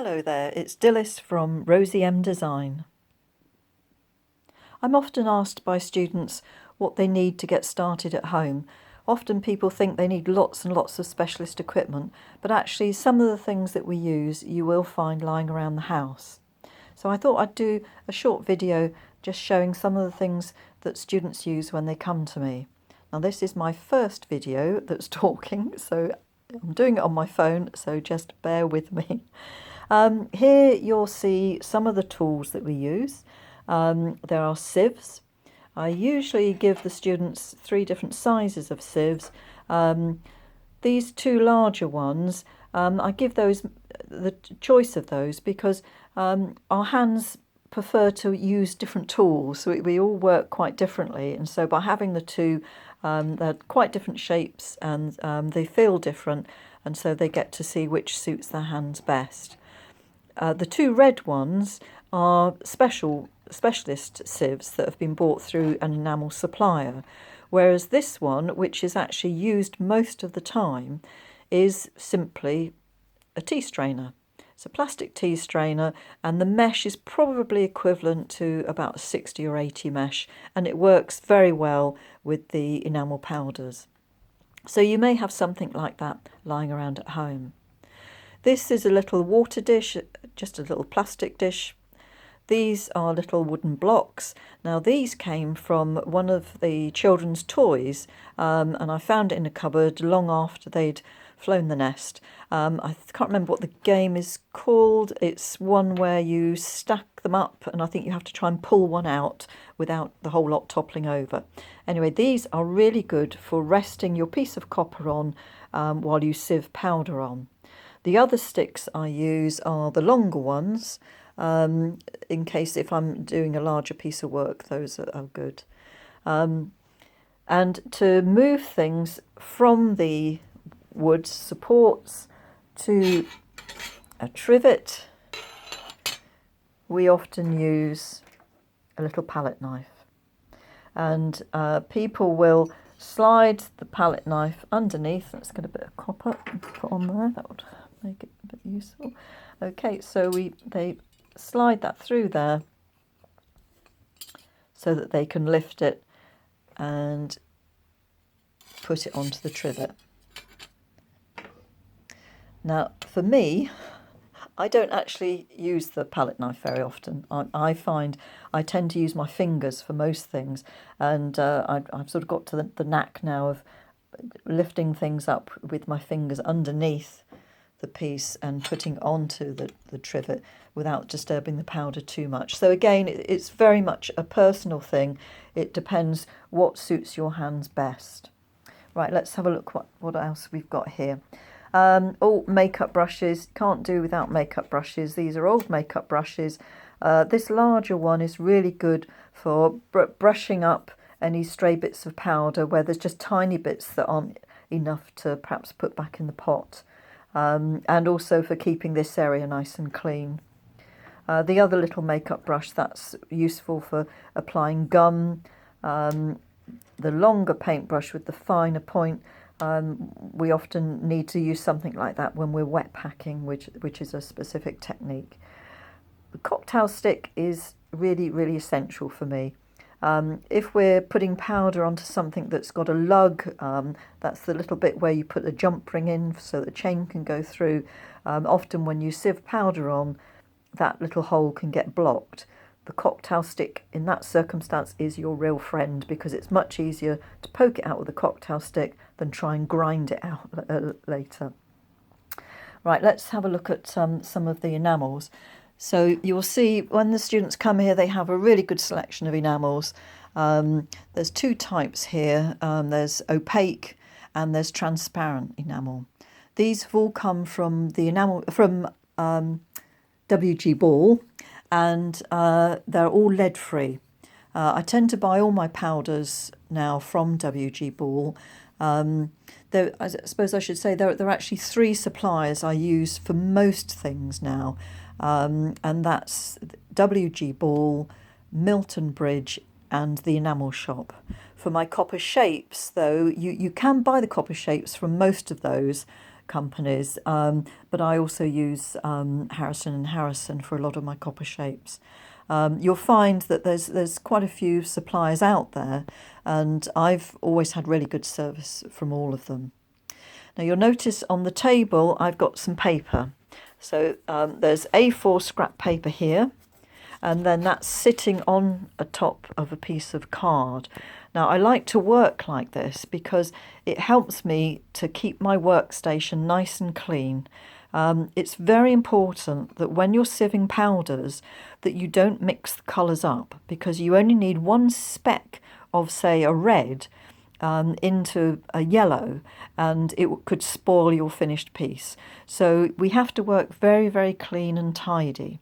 Hello there, it's Dilys from Rosie M Design. I'm often asked by students what they need to get started at home. Often people think they need lots and lots of specialist equipment, but actually some of the things that we use you will find lying around the house. So I thought I'd do a short video just showing some of the things that students use when they come to me. Now this is my first video that's talking, so I'm doing it on my phone, so just bear with me. Here you'll see some of the tools that we use. There are sieves. I usually give the students 3 different sizes of sieves. These 2 larger ones, I give those the choice of those because our hands prefer to use different tools, so we all work quite differently, and so by having the 2, they're quite different shapes and they feel different, and so they get to see which suits their hands best. The 2 red ones are specialist sieves that have been bought through an enamel supplier, whereas this one, which is actually used most of the time, is simply a tea strainer. It's a plastic tea strainer, and the mesh is probably equivalent to about a 60 or 80 mesh, and it works very well with the enamel powders. So you may have something like that lying around at home. This is a little water dish, just a little plastic dish. These are little wooden blocks. Now these came from one of the children's toys, and I found it in a cupboard long after they'd flown the nest. I can't remember what the game is called. It's one where you stack them up, and I think you have to try and pull one out without the whole lot toppling over. Anyway, these are really good for resting your piece of copper on while you sieve powder on. The other sticks I use are the longer ones, in case if I'm doing a larger piece of work, those are good. And to move things from the wood supports to a trivet, we often use a little palette knife. And people will slide the palette knife underneath. Let's get a bit of copper and put on there. That would make it a bit useful. Okay, so they slide that through there so that they can lift it and put it onto the trivet. Now, for me, I don't actually use the palette knife very often. I find I tend to use my fingers for most things, and I've sort of got to the knack now of lifting things up with my fingers underneath the piece and putting onto the trivet without disturbing the powder too much. So again, it's very much a personal thing. It depends what suits your hands best. Right, let's have a look what else we've got here. Oh, makeup brushes. Can't do without makeup brushes. These are old makeup brushes. This larger one is really good for brushing up any stray bits of powder where there's just tiny bits that aren't enough to perhaps put back in the pot. And also for keeping this area nice and clean. The other little makeup brush, that's useful for applying gum. The longer paintbrush with the finer point, we often need to use something like that when we're wet packing, which is a specific technique. The cocktail stick is really, really essential for me. If we're putting powder onto something that's got a lug, that's the little bit where you put a jump ring in so the chain can go through. Often when you sieve powder on, that little hole can get blocked. The cocktail stick in that circumstance is your real friend, because it's much easier to poke it out with a cocktail stick than try and grind it out later. Right, let's have a look at some of the enamels. So you'll see when the students come here, they have a really good selection of enamels. There's 2 types here. There's opaque and there's transparent enamel. These have all come from the enamel from W.G.Ball, and they're all lead-free. I tend to buy all my powders now from W.G.Ball. I suppose I should say there are actually 3 suppliers I use for most things now, and that's W.G.Ball, Milton Bridge and the Enamel Shop. For my copper shapes, though, you can buy the copper shapes from most of those. companies, but I also use Harrison and Harrison for a lot of my copper shapes. You'll find that there's quite a few suppliers out there, and I've always had really good service from all of them. Now you'll notice on the table I've got some paper. So there's A4 scrap paper here, and then that's sitting on a top of a piece of card. Now I like to work like this because it helps me to keep my workstation nice and clean. It's very important that when you're sieving powders that you don't mix the colours up, because you only need one speck of, say, a red into a yellow, and it could spoil your finished piece. So we have to work very, very clean and tidy.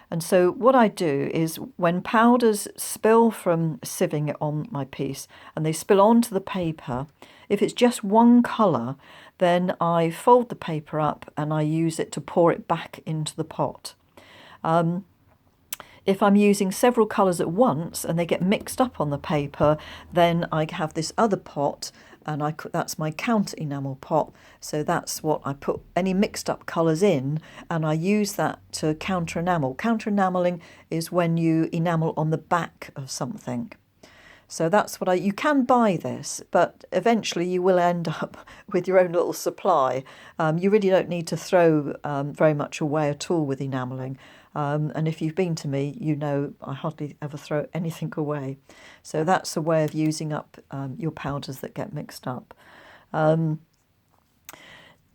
And so what I do is when powders spill from sieving it on my piece and they spill onto the paper, if it's just one colour, then I fold the paper up and I use it to pour it back into the pot. If I'm using several colours at once and they get mixed up on the paper, then I have this other pot, and that's my counter enamel pot. So that's what I put any mixed up colours in, and I use that to counter enamel. Counter enamelling is when you enamel on the back of something. So that's what you can buy this, but eventually you will end up with your own little supply. You really don't need to throw very much away at all with enamelling. And if you've been to me, you know I hardly ever throw anything away. So that's a way of using up your powders that get mixed up. So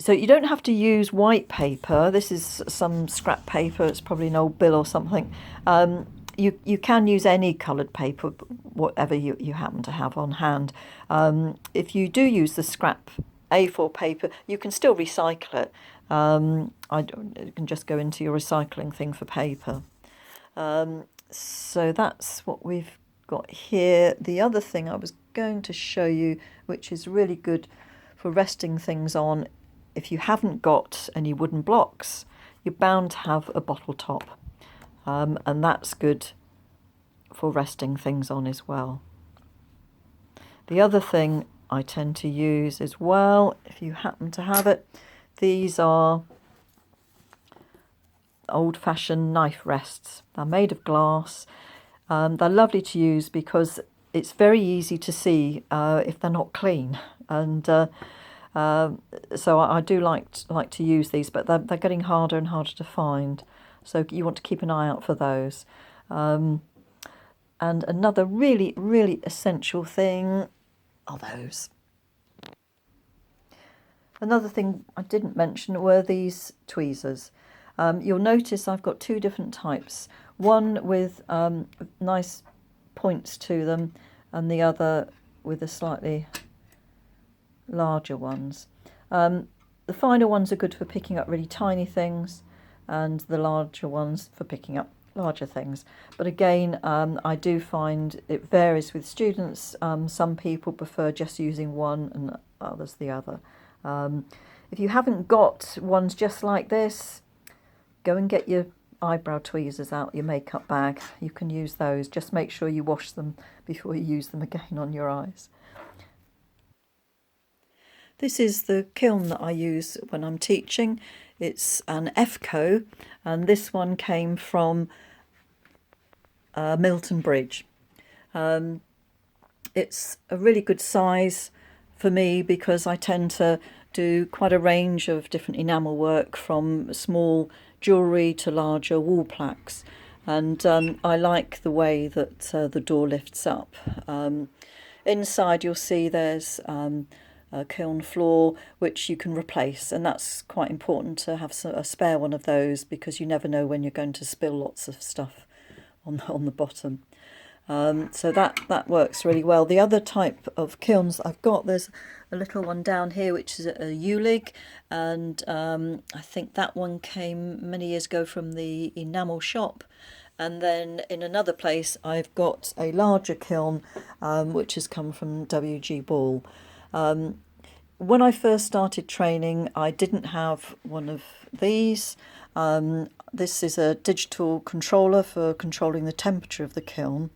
you don't have to use white paper. This is some scrap paper. It's probably an old bill or something. You can use any coloured paper, whatever you happen to have on hand. If you do use the scrap A4 paper, you can still recycle it. You can just go into your recycling thing for paper. So that's what we've got here. The other thing I was going to show you, which is really good for resting things on, if you haven't got any wooden blocks, you're bound to have a bottle top. And that's good for resting things on as well. The other thing I tend to use as well, if you happen to have it, these are old-fashioned knife rests. They're made of glass. They're lovely to use because it's very easy to see if they're not clean. And so I do like to use these, but they're getting harder and harder to find. So you want to keep an eye out for those. And another really, really essential thing are those. Another thing I didn't mention were these tweezers. You'll notice I've got two different types. One with nice points to them, and the other with the slightly larger ones. The finer ones are good for picking up really tiny things, and the larger ones for picking up larger things. But again, I do find it varies with students. Some people prefer just using one and others the other. If you haven't got ones just like this, go and get your eyebrow tweezers out, your makeup bag. You can use those. Just make sure you wash them before you use them again on your eyes. This is the kiln that I use when I'm teaching. It's an FCO, and this one came from Milton Bridge. It's a really good size for me because I tend to do quite a range of different enamel work, from small jewellery to larger wall plaques, and I like the way that the door lifts up. Inside you'll see there's a kiln floor which you can replace, and that's quite important to have a spare one of those, because you never know when you're going to spill lots of stuff on the bottom. So that works really well. The other type of kilns I've got, there's a little one down here which is a U-lig, and I think that one came many years ago from the enamel shop. And then in another place I've got a larger kiln which has come from W.G.Ball. When I first started training, I didn't have one of these. This is a digital controller for controlling the temperature of the kiln,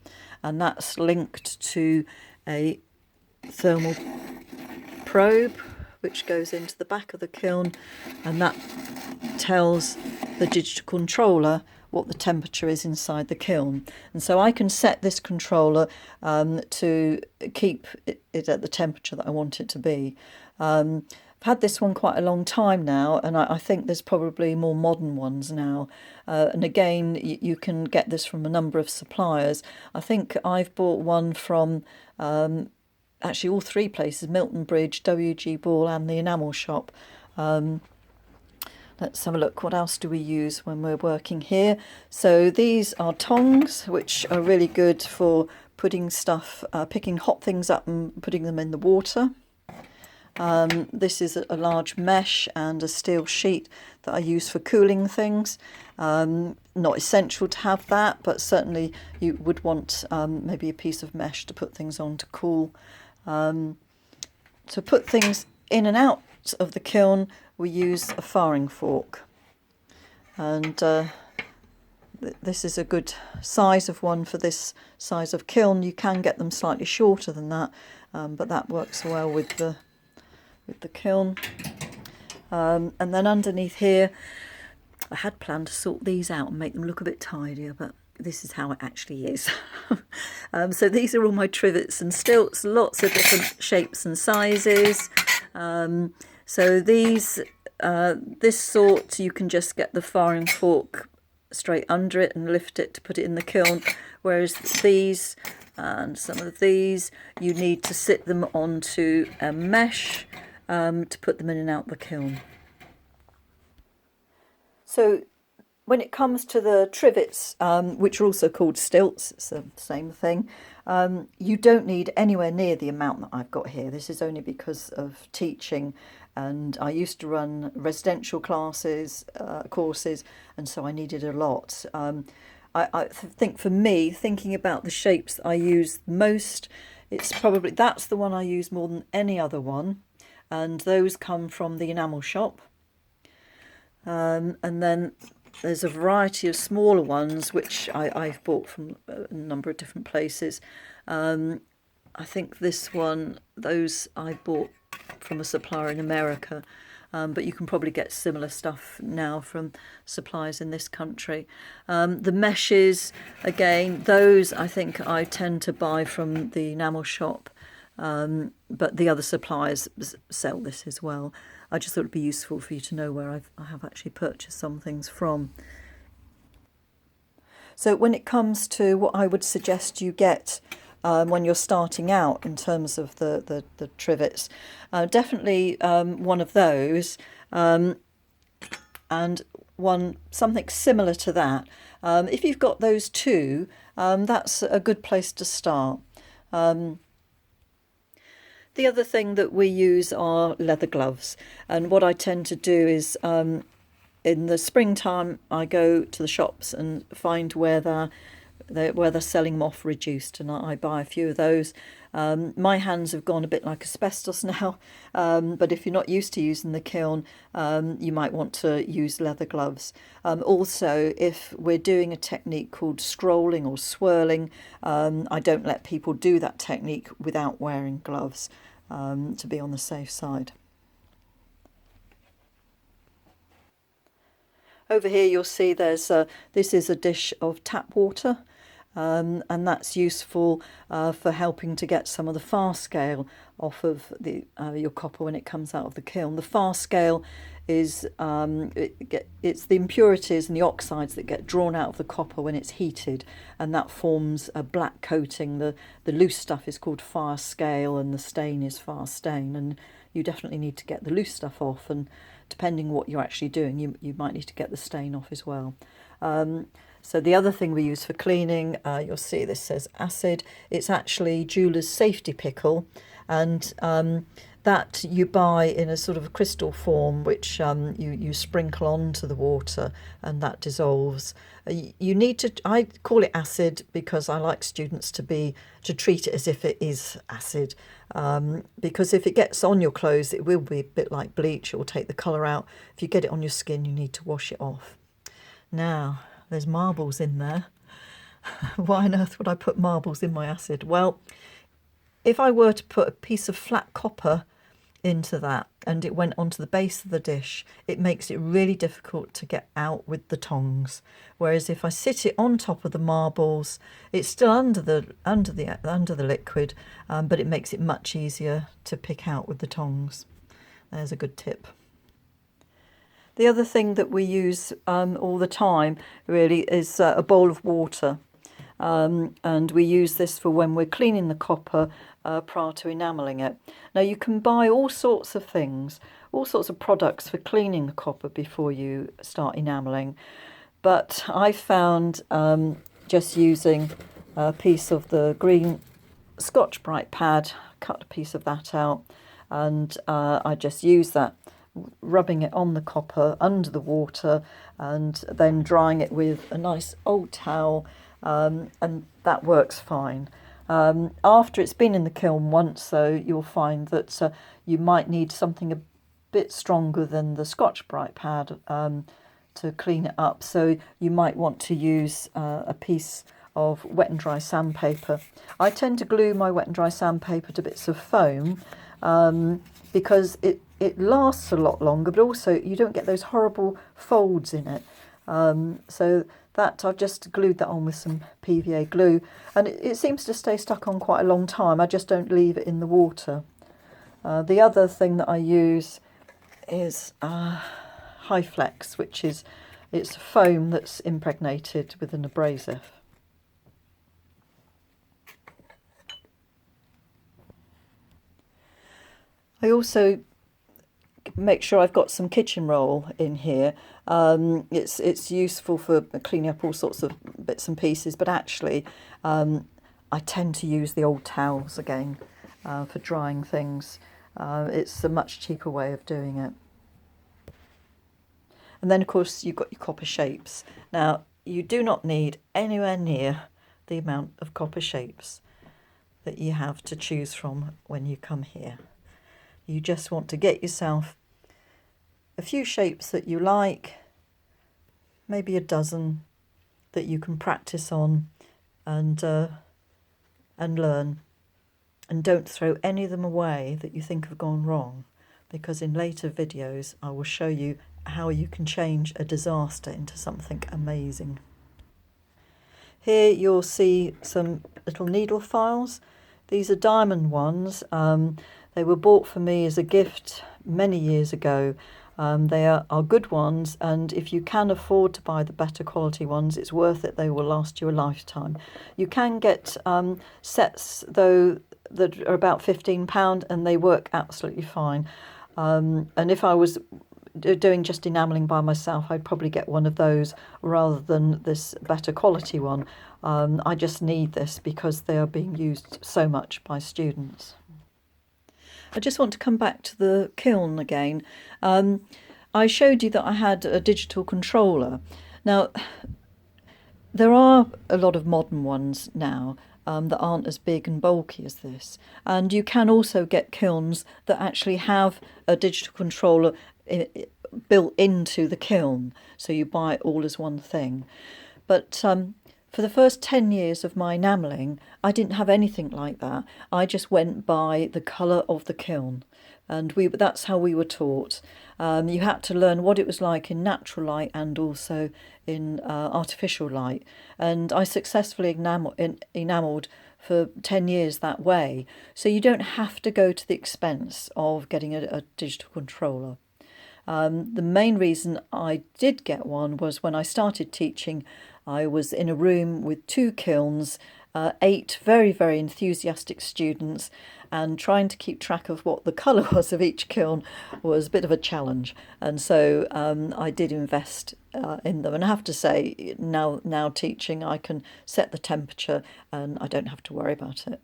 and that's linked to a thermal probe, which goes into the back of the kiln, and that tells the digital controller what the temperature is inside the kiln. And so I can set this controller to keep it at the temperature that I want it to be. I've had this one quite a long time now, and I think there's probably more modern ones now. And again, you can get this from a number of suppliers. I think I've bought one from actually all three places: Milton Bridge, W.G.Ball and the Enamel Shop. Let's have a look. What else do we use when we're working here? So these are tongs, which are really good for putting stuff, picking hot things up and putting them in the water. This is a large mesh and a steel sheet that I use for cooling things. Not essential to have that, but certainly you would want maybe a piece of mesh to put things on to cool. To put things in and out of the kiln, we use a firing fork, and this is a good size of one for this size of kiln. You can get them slightly shorter than that, but that works well with the kiln. And then underneath here, I had planned to sort these out and make them look a bit tidier, but this is how it actually is. So these are all my trivets and stilts, lots of different shapes and sizes. So these, this sort, you can just get the firing fork straight under it and lift it to put it in the kiln, whereas these and some of these, you need to sit them onto a mesh to put them in and out the kiln. So when it comes to the trivets, which are also called stilts, it's the same thing, you don't need anywhere near the amount that I've got here. This is only because of teaching, and I used to run residential classes, courses, and so I needed a lot. I think for me, thinking about the shapes that I use most, it's probably, that's the one I use more than any other one, and those come from the Enamel Shop. And then there's a variety of smaller ones which I've bought from a number of different places. I think this one, those I bought from a supplier in America, but you can probably get similar stuff now from suppliers in this country. The meshes, again, those I think I tend to buy from the Enamel Shop, but the other suppliers sell this as well. I just thought it'd be useful for you to know where I have actually purchased some things from. So when it comes to what I would suggest you get when you're starting out in terms of the trivets, definitely one of those, and something similar to that. If you've got those two, that's a good place to start. The other thing that we use are leather gloves, and what I tend to do is in the springtime I go to the shops and find where they're selling them off reduced, and I buy a few of those. My hands have gone a bit like asbestos now, but if you're not used to using the kiln, you might want to use leather gloves. Also, if we're doing a technique called scrolling or swirling, I don't let people do that technique without wearing gloves, to be on the safe side. Over here you'll see this is a dish of tap water, and that's useful for helping to get some of the fast scale off of your copper when it comes out of the kiln. The fast scale is it's the impurities and the oxides that get drawn out of the copper when it's heated, and that forms a black coating. The loose stuff is called fire scale and the stain is fast stain, and you definitely need to get the loose stuff off, and depending what you're actually doing, you might need to get the stain off as well. So the other thing we use for cleaning, you'll see this says acid. It's actually Jeweler's Safety Pickle, and that you buy in a sort of a crystal form, which you sprinkle onto the water, and that dissolves. You need to, I call it acid because I like students to treat it as if it is acid, because if it gets on your clothes, it will be a bit like bleach. It will take the colour out. If you get it on your skin, you need to wash it off. Now, there's marbles in there. Why on earth would I put marbles in my acid? Well, if I were to put a piece of flat copper into that and it went onto the base of the dish, it makes it really difficult to get out with the tongs. Whereas if I sit it on top of the marbles, it's still under the liquid, but it makes it much easier to pick out with the tongs. There's a good tip. The other thing that we use all the time really is a bowl of water. And we use this for when we're cleaning the copper prior to enamelling it. Now you can buy all sorts of things, all sorts of products for cleaning the copper before you start enamelling, but I found just using a piece of the green Scotch-Brite pad, cut a piece of that out, and I just use that, rubbing it on the copper under the water and then drying it with a nice old towel, and that works fine. After it's been in the kiln once, though, you'll find that you might need something a bit stronger than the Scotch-Brite pad to clean it up. So you might want to use a piece of wet and dry sandpaper. I tend to glue my wet and dry sandpaper to bits of foam because it lasts a lot longer, but also you don't get those horrible folds in it. So that I've just glued that on with some PVA glue, and it seems to stay stuck on quite a long time. I just don't leave it in the water. The other thing that I use is High Flex, which is it's foam that's impregnated with an abrasive. I also make sure I've got some kitchen roll in here. It's useful for cleaning up all sorts of bits and pieces, but actually I tend to use the old towels again for drying things. It's a much cheaper way of doing it. And then of course you've got your copper shapes. Now you do not need anywhere near the amount of copper shapes that you have to choose from when you come here. You just want to get yourself a few shapes that you like, maybe a dozen that you can practice on and learn. And don't throw any of them away that you think have gone wrong, because in later videos I will show you how you can change a disaster into something amazing. Here you'll see some little needle files. These are diamond ones. They were bought for me as a gift many years ago. They are good ones, and if you can afford to buy the better quality ones, it's worth it. They will last you a lifetime. You can get sets, though, that are about £15, and they work absolutely fine. And if I was doing just enamelling by myself, I'd probably get one of those rather than this better quality one. I just need this because they are being used so much by students. I just want to come back to the kiln again. I showed you that I had a digital controller. Now, there are a lot of modern ones now that aren't as big and bulky as this. And you can also get kilns that actually have a digital controller built into the kiln. So you buy it all as one thing. But for the first 10 years of my enamelling, I didn't have anything like that. I just went by the colour of the kiln, and that's how we were taught. You had to learn what it was like in natural light and also in artificial light. And I successfully enamelled for 10 years that way. So you don't have to go to the expense of getting a digital controller. The main reason I did get one was when I started teaching, I was in a room with 2 kilns, 8 very, very enthusiastic students, and trying to keep track of what the colour was of each kiln was a bit of a challenge. And so I did invest in them. And I have to say, now teaching, I can set the temperature and I don't have to worry about it.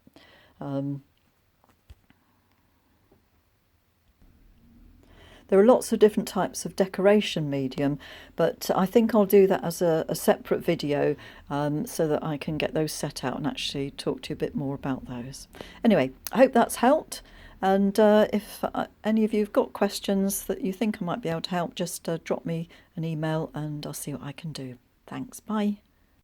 There are lots of different types of decoration medium, but I think I'll do that as a separate video so that I can get those set out and actually talk to you a bit more about those. Anyway, I hope that's helped, and if any of you have got questions that you think I might be able to help, just drop me an email and I'll see what I can do. Thanks, bye.